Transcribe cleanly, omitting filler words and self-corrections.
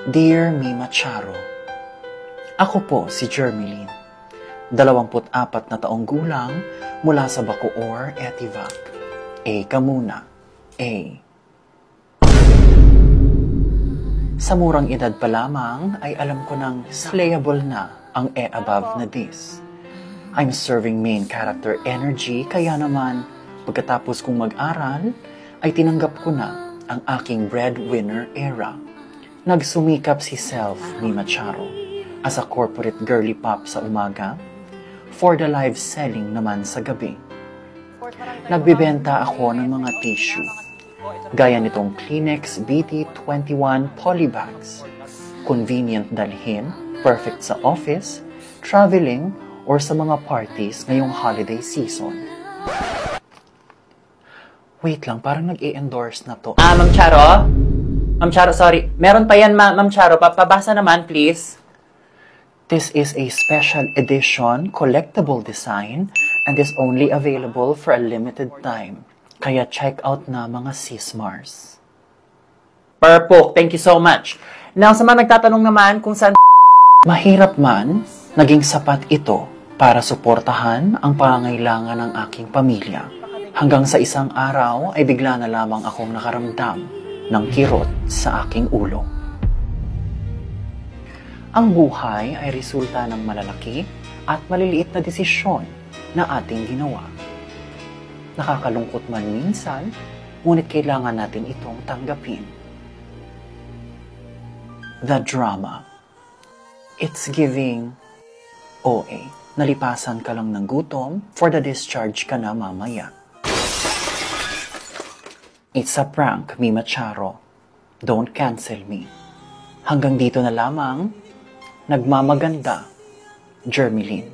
Dear Mima Charo, ako po si Jermeline, 24 na taong gulang mula sa Bacoor, Etivac. Ka muna. Sa murang edad pa lamang ay alam ko nang slayable na ang above na this. I'm serving main character energy kaya naman pagkatapos kong mag-aral ay tinanggap ko na ang aking breadwinner era. Nagsumikap si Self Mima Charo as a corporate girly pop sa umaga, for the live selling naman sa gabi. Nagbibenta ako ng mga tissue, gaya nitong Kleenex BT21 polybags. Convenient dalhin, perfect sa office, traveling, or sa mga parties ngayong holiday season. Wait lang, parang nag-i-endorse na to. Ma'am Charo? Ma'am Charo, sorry. Meron pa yan, Ma'am Charo. Pabasa naman, please. This is a special edition collectible design and is only available for a limited time. Kaya check out na mga Sismars. Perfect. Thank you so much. Now, sa mga nagtatanong naman kung saan mahirap man, naging sapat ito para suportahan ang pangangailangan ng aking pamilya. Hanggang sa isang araw ay bigla na lamang akong nakaramdam ng kirot sa aking ulo. Ang buhay ay resulta ng malalaki at maliliit na desisyon na ating ginawa. Nakakalungkot man minsan, ngunit kailangan natin itong tanggapin. The drama. It's giving OA. Nalipasan ka lang ng gutom, for the discharge ka na mamaya. It's a prank, Mima Charo. Don't cancel me. Hanggang dito na lamang, nagmamaganda, Jermeline.